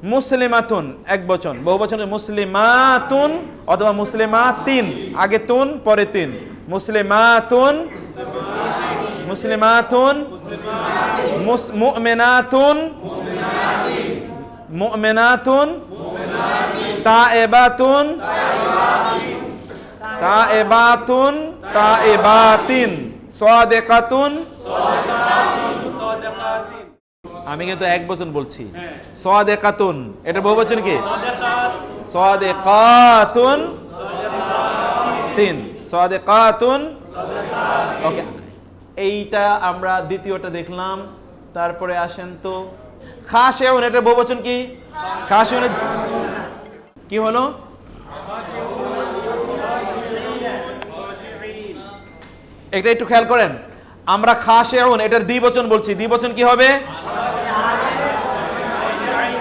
মুসলিমাতুন এক বচন, বহু বচনে মুসলিমাতুন অথবা মুসলিমাতিন, আগে তুন পরে তিন। মুসলিমাতুন, মুসলিমাতুন, মুমিনাতুন, মুমিনাতুন, তায়েবাতুন, তায়েবাতুন, তায়েবাতিন, সাদিকাতুন। আমি কিন্তু এক বচন বলছি। সাদিকাতুন এটা বহু বচন কি? সাদিকাতুন তিন, সাদিকাতুন। ওকে, এইটা আমরা দ্বিতীয়টা দেখলাম। তারপরে আসেন তো খাশিউন, এটা বহু বচন কি? খাশিউন কি হলো? এটা একটু খেয়াল করেন, আমরা খাশিউন এটার দ্বিবচন বলছি, দ্বিবচন কি হবে?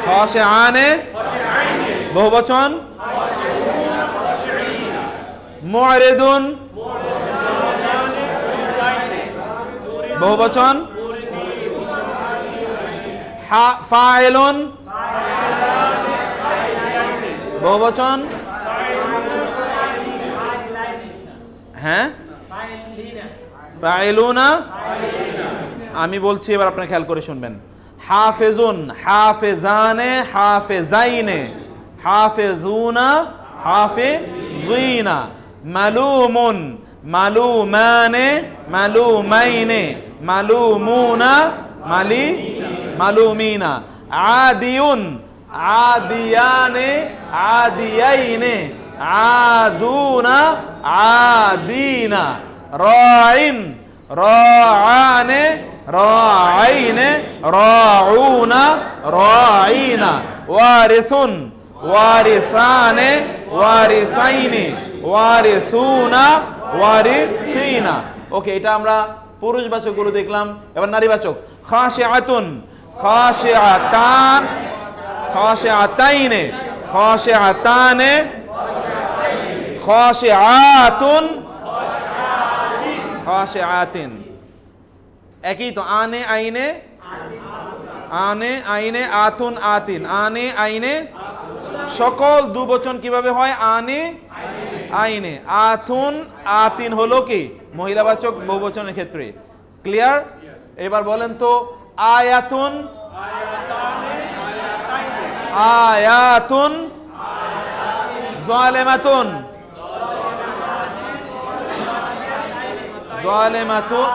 খাশিআনে বহুবচন, মুরিদুন বহুবচন, ফাইলুন বহুবচন, হ্যাঁ ফাইলুনা। আমি বলছি এবার আপনারা খেয়াল করে শুনবেন। হাফেজুন, হাফেজানে, হাফেজাইনে, হাফেজুনা, হাফেজুইনা। মালুমুন, মালুমানে, মালুমাইনে, মালুমুনা, মালুমিনা। আদিউন, আদিয়ানে, আদিয়াইনে, আদুনা, আদিনা। রাইন, রাআনে, রাআইনে, রাউনা, রাইনা। ওয়ারিসুন, ওয়ারিসানে, ওয়ারিসাইনি, ওয়ারিসুনা, ওয়ারিসিনা। ওকে, এটা আমরা পুরুষবাচকগুলো দেখলাম। এবার নারীবাচক। খাশিআতুন, খাশিআতান, খাশিআতাইনে, খাশিআতানে, খাশিআতুন, খাশিআতিন। একই তো, আনে আইনে, আনে আইনে, আতুন আতিন, আনে আইনে। সকল দুবচন কিভাবে হয়? আনে আইনে। আতুন আতিন হলো কি মহিলাবাচক বহুবচনের ক্ষেত্রে। ক্লিয়ার? এবার বলেন তো আয়াতুন, আয়াতুন, যালিমাতুন, যালিমাতুন,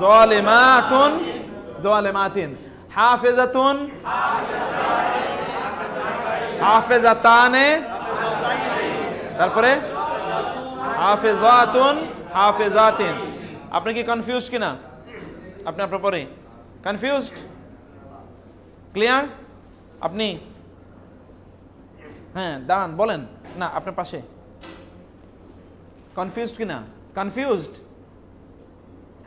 যালিমাতুন, যালিমাতিন। হাফিজাতুন, হাফিজাতানে, তারপরে হাফিজাতুন, হাফিজাতিন। আপনি কি কনফিউজ কিনা? আপনি আপনার পরে কনফিউজড? ক্লিয়ার? আপনি হ্যাঁ দাঁড়ান, বলেন না আপনার পাশে কনফিউজড কিনা? কনফিউজড?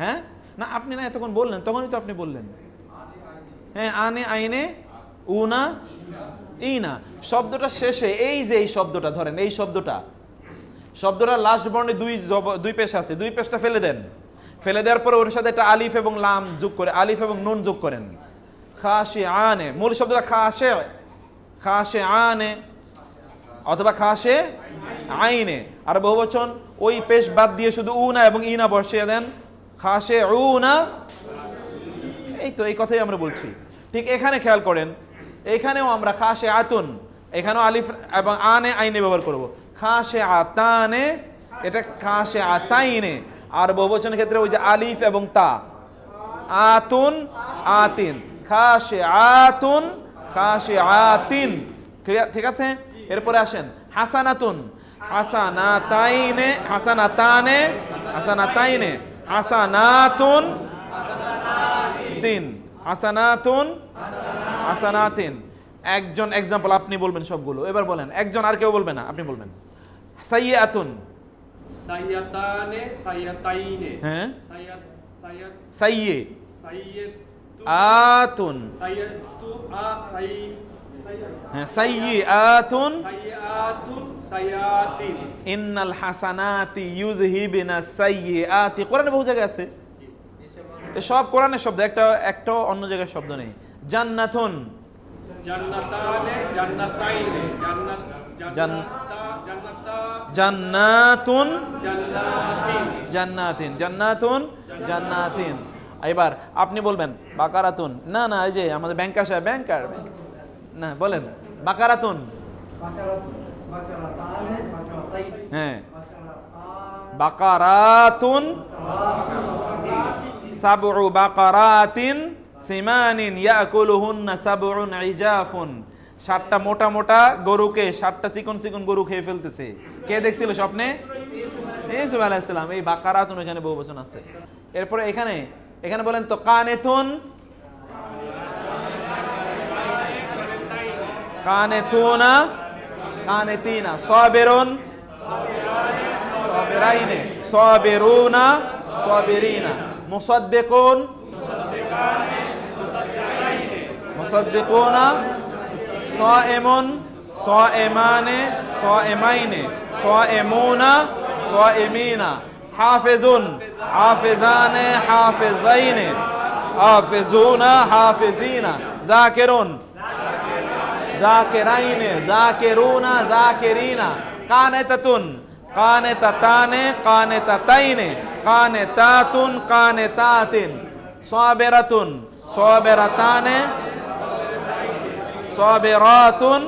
হ্যাঁ না, আপনি না এতক্ষণ বললেন, তখনই তো আপনি বললেন। হ্যাঁ, আনে আইনে, উনা ইনা। শব্দটা শেষে এই যে এই শব্দটা ধরেন, এই শব্দটা লাস্ট বর্ণে দুই পেশ আছে, দুই পেশটা ফেলে দেন। ফেলে দেওয়ার পরে ওর সাথে একটা আলিফ এবং লাম যোগ করে, আলিফ এবং নুন যোগ করেন। খাশিআনে, মূল শব্দটা খাশে, খাশিআনে অথবা খাশে আইনে। আর বহুবচন ওই পেশ বাদ দিয়ে শুধু উনা এবং ইনা বসিয়ে দেন, খাশে উনা। এই তো এই কথাই আমরা বলছি। ঠিক এখানে খেয়াল করেন, এখানেও আমরা খাশে আতুন, এখানেও আলিফ এবং আনে আইনে ব্যবহার করব। খাশে আতানে, এটা খাশে আতাইনে। আর বহুবচনের ক্ষেত্রে ওই যে আলিফ এবং তা, আতুন আতিন, খাশে আতুন, খাশে আতিন। ঠিক আছে? এরপরে আসেন হাসানাতুন, হাসানাতাইনে, হাসানাতানে, হাসানাতাইনে, হাসানাতুন তিন, হাসানাতুন, হাসানাতিন। একজন এক্সাম্পল আপনি বলবেন সবগুলো। এবার বলেন, একজন, আর কেউ বলবে না, আপনি বলবেন। সাইয়্যাতুন, সাইয়াতানে, সাইয়াতাইনে, হ্যাঁ সাইয়াত, সাইয়্যে, সাইয়াতু, আতুন, সাইয়াতু, হ্যাঁ সাইয়্যাতুন, সাইয়াতুন, সাইয়াতিন। ইন্নাল হাসানাতি ইউযহিবিনাস সাইয়্যাতি। কোরআনে বহু জায়গায় আছে, সব কোরআনের শব্দ, একটা অন্য জায়গায় শব্দ নেই। জান্নাতুন, জান্নাতানে জান্নাতাইনে জান্নাত জান্নাতুন জান্নাতিন জান্নাতিন জান্নাতুন জান্নাতিন। এবার আপনি বলবেন বাকারাতুন। না না, এই যে আমাদের ব্যাংকার সাহেব, ব্যাংকার না, বলেন বাকারাতুন। হ্যাঁ, বাকারাতুন সাবউ বাকারাতিন সিমানিন ইয়াকুলুহুন্না সাবউন ইজাফুন। 7টা মোটা মোটা গরুকে 7টা চিকন চিকন গরু খেয়ে ফেলতেছে। কে দেখছিল স্বপ্নে? ইউসুফ আলাইহিস সালাম। এই বাকারাতুন এখানে বহুবচন আছে। এরপরে এখানে এখানে বলেন তো কানেতুন, কানেতুনা, কানেতিনা, সাবিরুন, সাবিরাইনে, সাবিরুনা, সাবিরিনা, মুসাদ্দিকুন, মুসাদ্দিকুনা, সাইমুন, সাইমানে, সাইমাইনে, সাইমুনা, সাইমিনা, হাফিজুন, হাফিজানে, হাফিজাইনে, হাফিজুনা, হাফিজিনা, যাকিরুন, যাকিরাইনে, যাকিরুনা, যাকিরিনা, কানিতাতুন, কানিতাতানে, কানিতাতাইনে, কানিতাতুন, কানিতাতিন, সাবিরাতুন, সাবিরাতানে, সাবিরাতুন,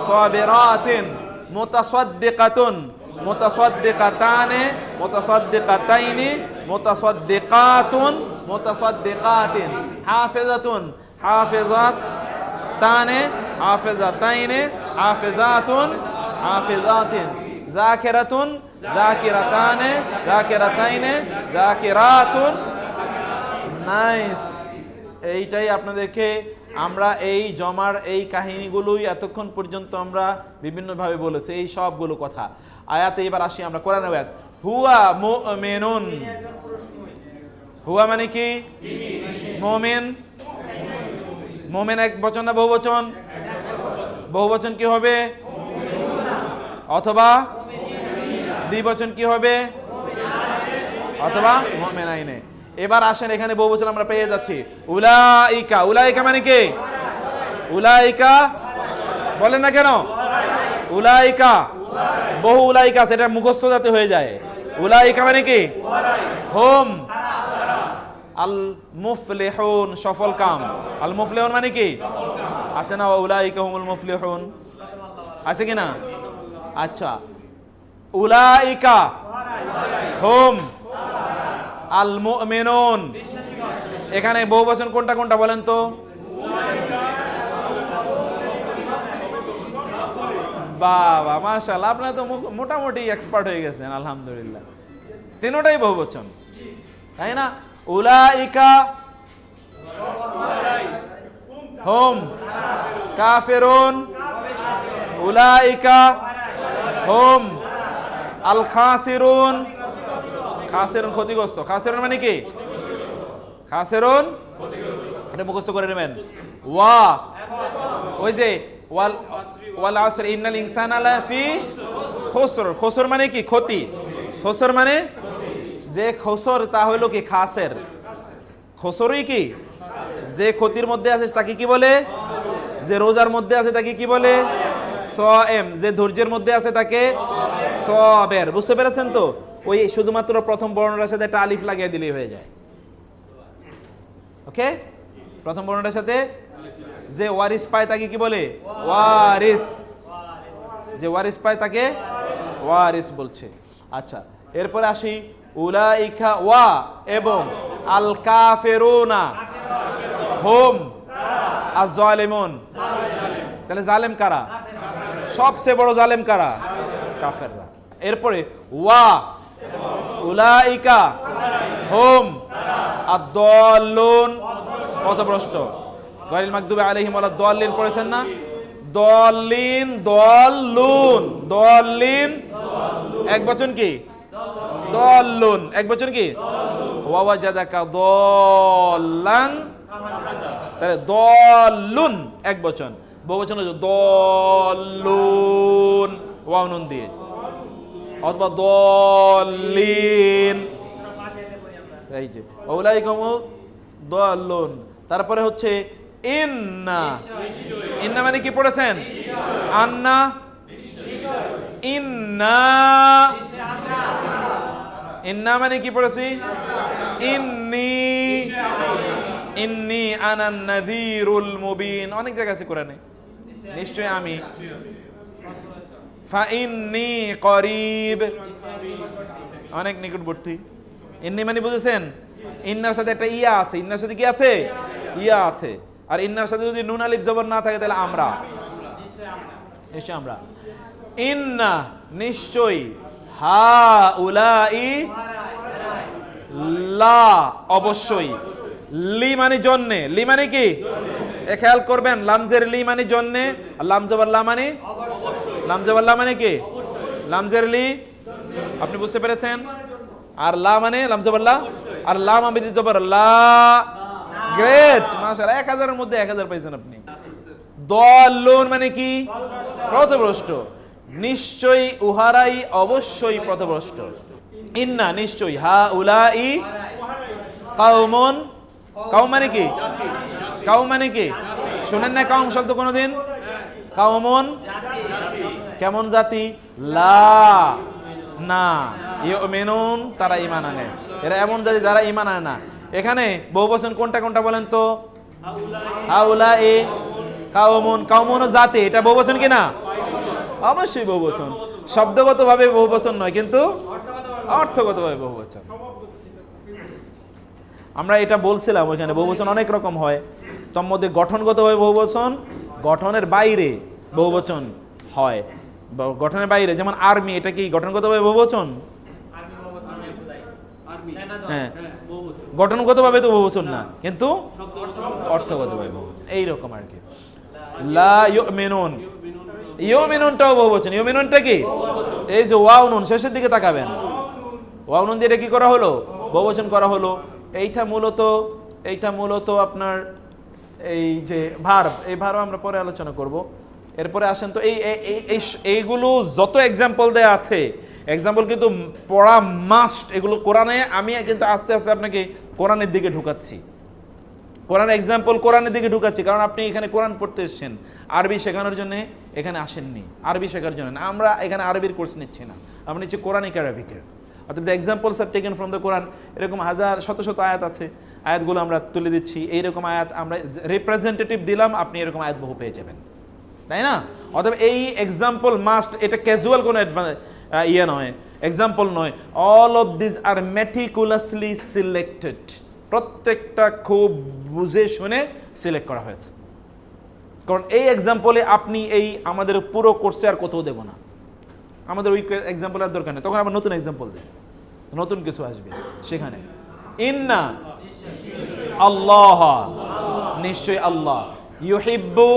সাবিরাতিন, মুতাসাদ্দিকাতুন, মুতাসাদ্দিকাতানে, মুতাসাদ্দিকাতাইনি, মুতাসাদ্দিকাতুন, মুতাসাদ্দিকাতিন, হাফিজাতুন, হাফিজাতানে, হাফিজাতাইনে, হাফিজাতুন, হাফিজাতিন, যাকিরাতুন, যাকিরাতানে, যাকিরাতাইনে, যাকিরাতুন। নাইস। এইটাই আপনাদেরকে আমরা এই জমার এই কাহিনীগুলোই এতক্ষণ পর্যন্ত আমরা বিভিন্নভাবে বলেছি, এই সবগুলো কথা। আয়াতে এবার আসি আমরা কোরআনের আয়াত। হুয়া মুমিনুন, হুয়া মানে কি? মুমিন। মুমিন এক বচন না বহুবচন? বহুবচন কি হবে? অথবা দ্বিবচন কি হবে? অথবা মুমিনাইনে। এবার আসেন, এখানে বহুবচন আমরা পেয়ে যাচ্ছি। উলাইকা, উলাইকা মানে কি? উলাইকা বলেন না কেন? উলাইকা, বহু উলাইকা, সেটা মুখস্থ যাতে হয়ে যায়। উলাইকা মানে কি? হুম আল মুফলিহুন, সফল কাম। আল মুফলিহুন মানে কি? আছে না উলাইকা হুমুল মুফলিহুন? আছে কি না? আচ্ছা, উলাইকা হুম আল মুমিনুন। এখানে বহুবচন কোনটা কোনটা বলেন তো? বাবা মাশাআল্লাহ, আপনারা তো মোটামুটি এক্সপার্ট হয়ে গেছেন, আলহামদুলিল্লাহ। তিনটাই বহুবচন, তাই না? উলাইকা হুম কাফিরুন, উলাইকা হুম আল খাসিরুন। খাসিরুন ক্ষতিগ্রস্ত। খাসিরুন মানে কি? খাসিরুন এটা মুখস্থ করে নেবেন। ওয়া ওই যে ওয়াল আসর ইন্নাল ইনসানা লাফি খুসর। খুসর মানে কি? ক্ষতি। খুসর মানে যে খুসর, তা হলো কি? খাসের। খুসরই কি? যে ক্ষতির মধ্যে আছে তাকে কি বলে? যে রোজার মধ্যে আছে তাকে কি বলে? সায়েম। যে ধৈর্যের মধ্যে আছে তাকে সাবির। বুঝতে পেরেছেন তো? ওই শুধুমাত্র প্রথম বর্ণটার সাথে একটা আলিফ লাগিয়ে দিলেই হয়ে যায়। ওকে, প্রথম বর্ণটার সাথে যে ওয়ারিস পায় তাকে কি বলে? ওয়ারিস। যে ওয়ারিস পায় তাকে ওয়ারিস বলছে। আচ্ছা, এরপরে আসি উলাইকা ওয়া এবং আল কাফিরুনা হুম আয-যালিমুন। তাহলে জালেম কারা? সবচেয়ে বড় জালেম কারা? কাফেররা। এরপরে ওয়া উলাইকা হুম আদ-দাল্লুন, পথভ্রষ্ট। গায়রিল মাগদুবি আলাইহিম ওয়ালাদ দাল্লিন পড়েছেন না? দাল্লিন, দাল্লুন, দাল্লিন এক বচন কি? দাল্লুন এক বচন কি? ওয়া ওয়াজাদাকা দাল্লান, তাহলে দাল্লুন এক বচন। বহুবচন হলো দাল্লুন ওয়াও নুন দিয়ে, অথবা দাল্লিন। এই যে উলাইকা হুমুদ দাল্লুন। তারপরে হচ্ছে ইন্না, ইন্না মানে কি পড়েছেন? আন্না, ইন্না, ইন্না মানে কি পড়েছি? ইন্নি, ইন্নি আনান নাযীরুল মুবিন। অনেক জায়গা আছে কোরআনে, নিশ্চয় আমি। ফা ইন্নি করিব, অনেক নিকটবর্তী। ইন্নি মানে বুঝেছেন? ইন্নার সাথে একটা ইয়া আছে, ইন্নার সাথে কি আছে? ইয়া আছে। আর ইন্নার সাথে যদি নুন আলিফ জবর না থাকে তাহলে আমরা, নিশ্চয় আমরা। ইন্না নিশ্চয়ই, হা উলাই লা অবশ্যই, লি মানে জন্যে, লি মানে কি? এ খেয়াল করবেন, লামজের লি মানে জন্যে, আর লামজবর লা মানে, লামজবর লা মানে কি? লামজের লি, আপনি বুঝতে পেরেছেন? আর লা মানে লামজবর লা, আর লা মানে জবর লা। গ্রেট, মাশাআল্লাহ, 1000 এর মধ্যে 1000 পাইছেন আপনি। দল্লুন মানে কি? পথভ্রষ্ট। নিশ্চয়ই উহারাই অবশ্যই পথভ্রষ্ট। ইন্না নিশ্চয়ই, হা উলাই কাউমুন, কাউম মানে কি? কাউম মানে কি? শুনেন না কাউম শব্দ কোনদিন? কাউমুন কেমন জাতি? লা না ইউমিনুন, তারা ঈমান আনে। এরা এমন জাতি যারা ঈমান আনে না। এখানে বহুবচন কোনটা কোনটা বলেন তো? হাউলাই কাউমুন, কাউমুন জাতি, এটা বহুবচন কি না? অবশ্যই বহুবচন। শব্দগতভাবে বহুবচন নয়, কিন্তু অর্থগতভাবে বহুবচন। আমরা এটা বলছিলাম, ওইখানে বহুবচন অনেক রকম হয়। তার মধ্যে গঠনগতভাবে বহুবচন, গঠনের বাইরে বহুবচন হয়। গঠনের বাইরে, যেমন আর্মি, এটা কি গঠনগতভাবে বহুবচন? হ্যাঁ, গঠনগতভাবে তো বহুবচন না, কিন্তু অর্থগতভাবে বহুবচন। এইরকম আর কি। লা ইউমিনুন, ইউমিনুনটাও বহুবচন। ইউমিনুনটা কি? এই যে ওয়াও নুন, শেষের দিকে তাকাবেন, ওয়াও নুন দিয়ে এটা কি করা হলো? বহুবচন করা হলো। এইটা মূলত আপনার এই যে ভার্ব, এই ভার্ব আমরা পরে আলোচনা করব। এরপরে আসেন তো এইগুলো যত এক্সাম্পল দেয়া আছে, এক্সাম্পল কিন্তু পড়া মাস্ট। এগুলো কোরআনে, আমি কিন্তু আস্তে আস্তে আপনাকে কোরআনের দিকে ঢুকাচ্ছি, কোরআন এক্সাম্পল কোরআনের দিকে ঢুকাচ্ছি। কারণ আপনি এখানে কোরআন পড়তে এসেছেন, আরবি শেখানোর জন্য এখানে আসেননি, আরবি শেখার জন্য না। আমরা এখানে আরবির কোর্স নিচ্ছি না, আমরা নিচ্ছি কোরআনিক আরবিকের। অর্থাৎ examples are taken from the Quran. এরকম হাজার শত শত আয়াত আছে, আয়াতগুলো আমরা তুলে দিচ্ছি। এইরকম আয়াত আমরা রিপ্রেজেন্টেটিভ দিলাম, আপনি এরকম আয়াত বহু পেয়ে যাবেন, তাই না? অতএব এই এক্সাম্পল মাস্ট, এটা ক্যাজুয়াল কোনো ইয়ে নয়, এক্সাম্পল নয়। All of this are meticulously selected, প্রত্যেকটা খুব বুঝে শুনে সিলেক্ট করা হয়েছে। কারণ এই এক্সাম্পলে আপনি এই আমাদের পুরো কোর্সে আর কোথাও দেব না, আমাদের ওই এক্সাম্পল আর দরকার নেই। তখন আবার নতুন এক্সাম্পল দেয়, নতুন কিছু আসবে সেখানে। ইন্না আল্লাহ, নিশ্চয় আল্লাহ, ইউহিব্বু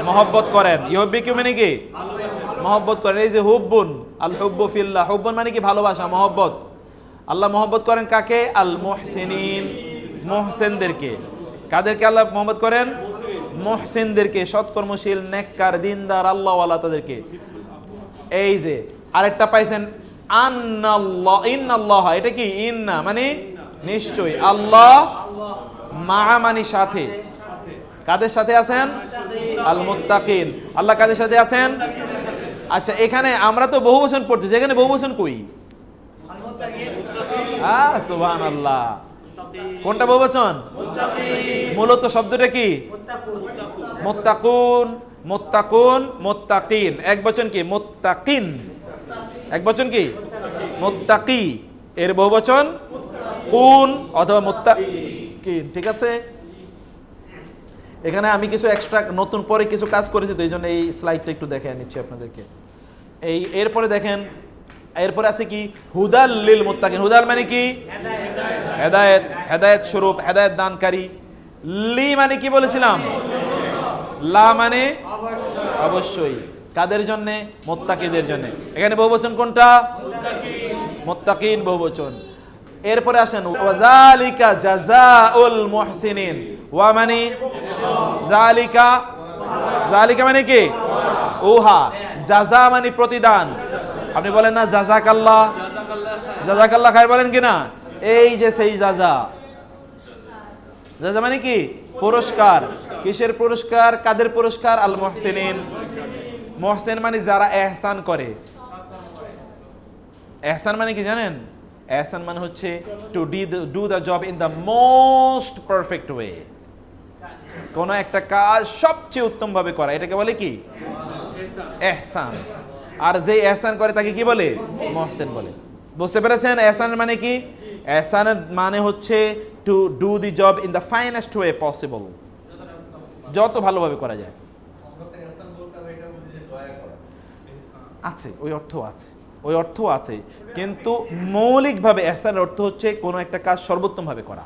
মহব্বত করেন। ইউহিব্বু কি মানে কি? মহব্বত করেন। এই যে হুব্বুন, আল হুব্বু ফিল্লাহ, হুব্বুন মানে কি? ভালোবাসা, মহব্বত। আল্লাহ মহব্বত করেন কাকে? আল মুহসিনিন, মুহসিনদেরকে। কাদেরকে আল্লাহ মহব্বত করেন? মুহসিনদেরকে, সৎকর্মশীল, নেককার, দিনদার, আল্লাহওয়ালা তাদেরকে। এই যে আরেকটা পাইছেন আন্নাল্লাহ, ইন্নাল্লাহ, এটা কি? ইন্না মানে নিশ্চয়, আল্লাহ মা মানে সাথে। কাদের সাথে আছেন? আল মুত্তাকিন, আল্লাহ কাদের সাথে আছেন? আচ্ছা, এখানে আমরা তো বহুবচন পড়তেছি, এখানে বহুবচন কই? সুবহানাল্লাহ, কোনটা বহুবচন? মূলত শব্দটা কি? মুত্তাকুন, মুত্তাকুন, মুত্তাকিন। এক বচন কি? মুত্তাকিন। এক বচন কি? মুত্তাকি। এর বহুবচন কুন অথবা মুত্তাকিন, ঠিক আছে? এখানে আমি কিছু এক্সট্রা নতুন পরে কিছু কাজ করেছি, তো এই জন্য এই স্লাইডটা একটু দেখে নিচ্ছি আপনাদেরকে। এরপরে দেখেন, এরপরে আছে কি? হুদাল লিল মুত্তাকিন। হুদাল মানে কি? হেদায়েত, হেদায়েত স্বরূপ, হেদায়েত দানকারী। লি মানে কি বলেছিলাম? লা মানে অবশ্যই। কাদের জন্য? মুত্তাকিদের জন্য। এখানে বহুবচন কোনটা? মুত্তাকিন বহুবচন। এরপরে আসেন ওয়াজালিকা জাযাউল মুহসিনিন। ওয়া মানে জালিকা, জালিকা মানে কি? উহা। জাযা মানে প্রতিদান। আপনি বলেন না জাযাকাল্লাহ, জাযাকাল্লাহ খায়র বলেন কিনা? এই যে সেই জাযা, জাযা মানে কি? পুরস্কার। কিসের পুরস্কার? কাদের পুরস্কার? আল মুহসিনিন। মুহসিন মানে যারা ইহসান করে। ইহসান মানে কি জানেন? ইহসান মানে হচ্ছে to do the job in the most perfect way. কোন একটা কাজ সবচেয়ে উত্তম ভাবে করা, এটাকে বলে কি? ইহসান। আর যে ইহসান করে তাকে কি বলে? মুহসিন বলে। বুঝতে পেরেছেন ইহসান মানে কি? ইহসানের মানে হচ্ছে to do the job in the finest way possible, যত ভালোভাবে করা যায়। আছে, ওই অর্থ আছে, ওই অর্থ আছে, কিন্তু মৌলিকভাবে ইহসানের অর্থ হচ্ছে কোনো একটা কাজ সর্বোত্তম ভাবে করা।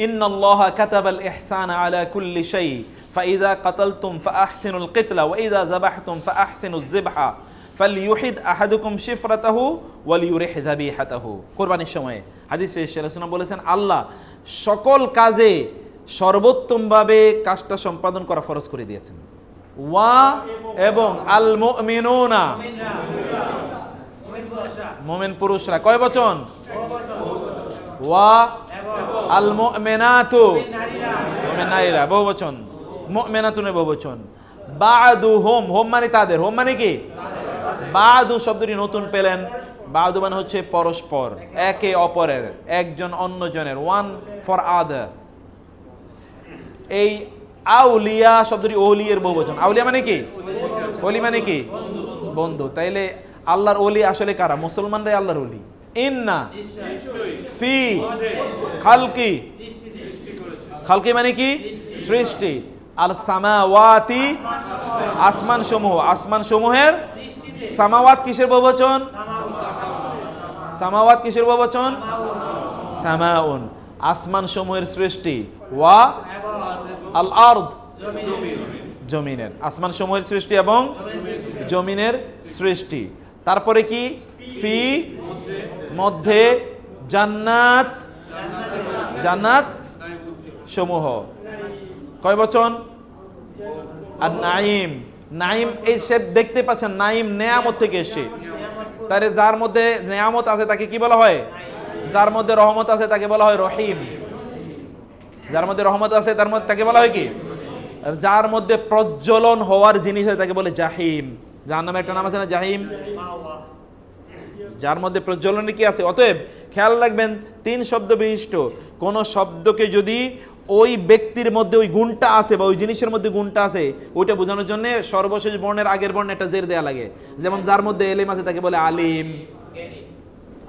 ইন্নাল্লাহা কাতাবাল ইহসানা আলা কুল্লি শাই ফাইযা কাতালতুম ফাআহসিনুল কিতলা ওয়া ইযা যাবাহতুম ফাআহসিনুজ যিবহা ফালইউহিদ আহাদুকুম শিফরাতাহু ওয়ালিউরিহ যাবিহাতাহু। কুরবানির সময় হাদিসে রাসূলুল্লাহ বলেছেন আল্লাহ সকল কাজে সর্বোত্তমভাবে কাজটা সম্পাদন করা ফরজ করে দিয়েছেন। ওয়া এবং আল মুমিনুনা, মুমিন পুরুষরা, কয় বচন? ওয়া আল মুমিনাতু, মুমিন নারীরা, বহু বচন। মুমিনাতুন বহু বচন। বাদুহুম, হোম মানে তাদের, হোম মানে কি? বাদু শব্দটি নতুন পেলেন। বাদু মানে হচ্ছে পরস্পর, একে অপরের, একজন অন্যজনের, ওয়ান ফর আদার। এই আউলিয়া শব্দটি ওলিয়ের বহুবচন। আউলিয়া মানে কি? ওলি মানে কি? বন্ধু। তাইলে আল্লাহর ওলি আসলে কারা? মুসলমানরাই আল্লাহর ওলি। ইন্না ফি খালকি, খালকি মানে কি? সৃষ্টি। আল সামাওয়াতি, আসমান সমূহ, আসমান সমূহের। সামাওয়াত কিসের বহুবচন? সামাওয়াত কিসের বহুবচন? সামাউন, আসমান সমূহের সৃষ্টি। ওয়া আল আরদ, জমিনের, আসমান সমূহের সৃষ্টি এবং জমিনের সৃষ্টি। তারপরে কি? ফি মধ্যে, জান্নাত, জান্নাত সমূহ, কয় বচন? আর নাইম, নাইম এই সে দেখতে পাচ্ছেন, নাইম নেয়ামত থেকে এসে। তাহলে যার মধ্যে নেয়ামত আছে তাকে কি বলা হয়? যার মধ্যে রহমত আছে তাকে বলা হয় রহিম। যার মধ্যে রহমত আছে তার মধ্যে তাকে বলা হয় কি? যার মধ্যে প্রজ্বলন হওয়ার জিনিস আছে তাকে বলে জাহিম। যার নামে একটা নাম আছে না, জাহিম। যার মধ্যে প্রজ্বলনের কি আছে? অতএব খেয়াল রাখবেন, তিন শব্দ বিশিষ্ট কোন শব্দকে যদি ওই ব্যক্তির মধ্যে ওই গুণটা আছে বা ওই জিনিসের মধ্যে গুণটা আছে, ওইটা বোঝানোর জন্য সর্বশেষ বর্ণের আগের বর্ণে একটা জের দেয়া লাগে। যেমন যার মধ্যে এলিম আছে তাকে বলে আলিম।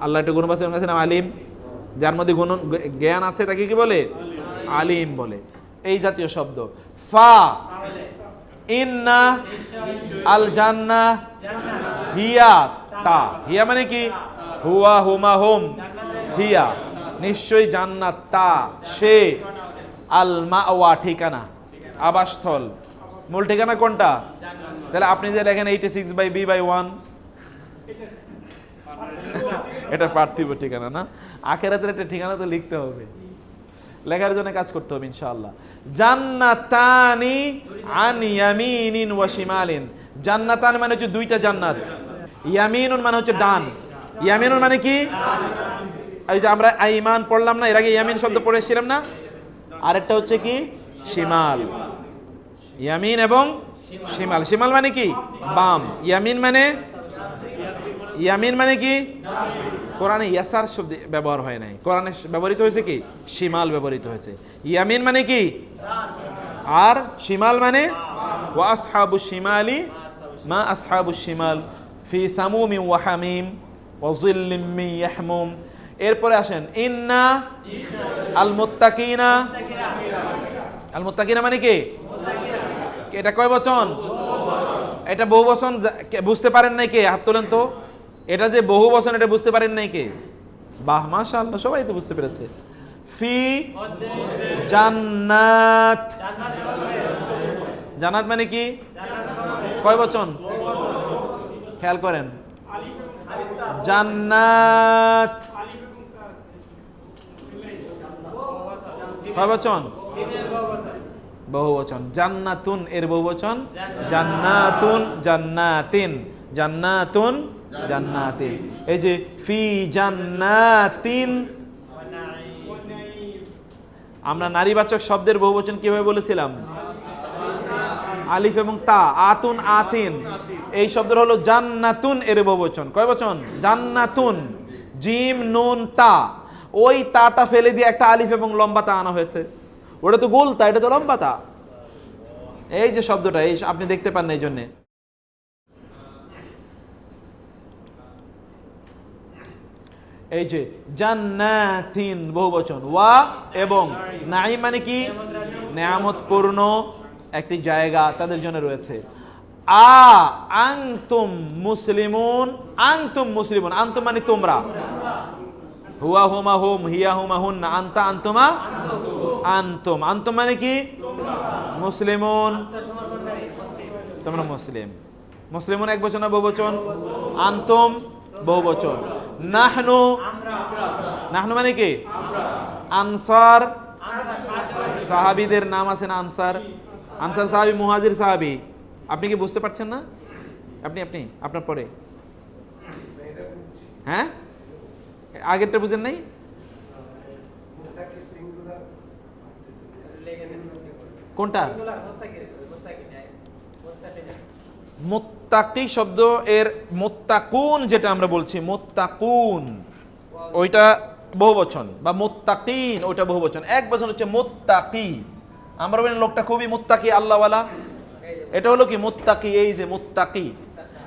আল্লাহ একটা গুণবাচক আছে না, আলিম। যার মধ্যে জ্ঞান আছে তাকে কি বলে? আলিম বলে। এই জাতীয় শব্দ। ফা, ইন্না, আল জান্নাহ, হিয়া, তা। হিয়া মানে কি? হুয়া, হুমা, হুম, হিয়া, নিশ্চয়ই জান্নাত, তা, সে, আল মাওয়া, ঠিকানা, আবাসস্থল। মূল ঠিকানা কোনটা? তাহলে আপনি যে লেখেন 86/b/1, এটা পার্থিব ঠিকানা না, আখিরাতের একটা ঠিকানা তো লিখতে হবে, লেখার জন্য কাজ করতে হবে ইনশাআল্লাহ। জান্নাতানি আন ইয়ামিনিন ওয়া শিমালিন। জান্নাতান মানে হচ্ছে দুইটা জান্নাত। ইয়ামিনুন মানে হচ্ছে ডান। ইয়ামিনুন মানে কি? এই যে আমরা আইমান পড়লাম না, এর আগে ইয়ামিন শব্দ পড়েছিলাম না। আরেকটা হচ্ছে কি? শিমাল। ইয়ামিন এবং শিমাল। শিমাল মানে কি? বাম। ইয়ামিন মানে, ইয়ামিন মানে কি? কোরআনে ইয়াসার শব্দ ব্যবহার হয় নাই, কোরআনে ব্যবহৃত হয়েছে কি? শিমাল ব্যবহৃত হয়েছে। ইয়ামিন মানে কি? আর শিমাল মানে ওয়া আসহাবুশ শিমালি মা আসহাবুশ শিমাল ফি সামুমিন ওয়া হামিম ওয়া যিল্লিম মিন ইয়াহমুম। এরপরে আসেন ইন্না আল মুত্তাকিনা। আল মুত্তাকিনা মানে কি? এটা কয় বচন? এটা বহু বচন। বুঝতে পারেন নাই কে? হাত তোলেন তো। এটা যে বহু বচন, এটা বুঝতে পারেন নাই কে? বাহ, মাশাআল্লাহ, সবাই তো বুঝতে পেরেছে। ফি জান্নাত। জান্নাত মানে কি? কয় বচন? খেয়াল করেন। জান্নাত কয় বচন? বহু বচন। জান্নাতুন এর বহু বচন জান্নাতুন, জান্নাতিন, জান্নাতুন, জান্নাতিন। এই যে ফি জান্নাতিন, আমরা নারীবাচক শব্দের বহুবচন কিভাবে বলেছিলাম? আলিফ এবং তা, আতুন আতিন। এই শব্দের হলো জান্নাতুন এর বহুবচন। কয় বচন? জান্নাতুন। জিম নুন তা, ওই তাটা ফেলে দিয়ে একটা আলিফ এবং লম্বা তা আনা হয়েছে। ওটা তো গোল তা, এটা তো লম্বা তা। এই যে শব্দটা, এই আপনি দেখতে পান না, এই জন্যে। এই যে জান্নাতিন বহুবচন, ওয়া এবং নাঈম মানে কি? নেয়ামতপূর্ণ একটি জায়গা তাদের জন্য রয়েছে। আনতুম মুসলিমুন, আনতুম মুসলিমুন, আনতুম মানে তোমরা, হুয়া হুমা হুম, হিয়া হুমা হুন্না, আনতা আনতুমা আনতুম, আনতুম মানে কি? মুসলিমুন, তোমরা মুসলিম। মুসলিমুন এক বচন না বহুবচন? আনতুম বহুবচন। নাহনু, নাহনু মানে কি? আনসার, সাহাবীদের নাম আছে না আনসার? আনসার সাহাবী, মুহাজির সাহাবী। আপনি কি বুঝতে পারছেন না? আপনি আপনার পরে, হ্যাঁ আগেরটা বুঝেন নাই? কোনটা? মুত্তাকি শব্দ এর মুত্তাকুন যেটা আমরা বলছি, মুত্তাকুন ওইটা বহুবচন, বা মুত্তাকিন ওইটা বহুবচন। এক বচন হচ্ছে মুত্তাকি। আমরা বলি লোকটা খুবই মুত্তাকি, আল্লাহওয়ালা, এটা হলো কি? মুত্তাকি, এই যে মুত্তাকি।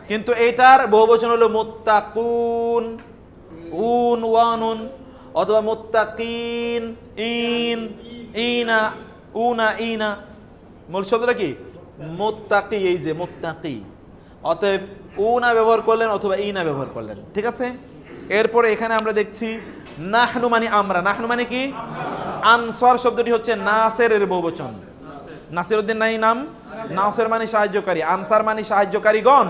কিন্তু এটার বহুবচন হলো মুত্তাকুন, উন ওয়ানুন, অথবা মুত্তাকিন, ইন ইনা, উনা ইনা। মূল শব্দটা কি? মুত্তাকি, এই যে মুত্তাকি। অতএব উনা ব্যবহার করলেন অথবা ইনা ব্যবহার করলেন, ঠিক আছে? এরপরে এখানে আমরা দেখছি নাহনু মানে আমরা। নাহনু মানে কি? আনসার শব্দটি হচ্ছে নাসেরের বহুবচন। নাসিরউদ্দিন নাই নাম, নাসের মানে সাহায্যকারী, আনসার মানে সাহায্যকারীগণ।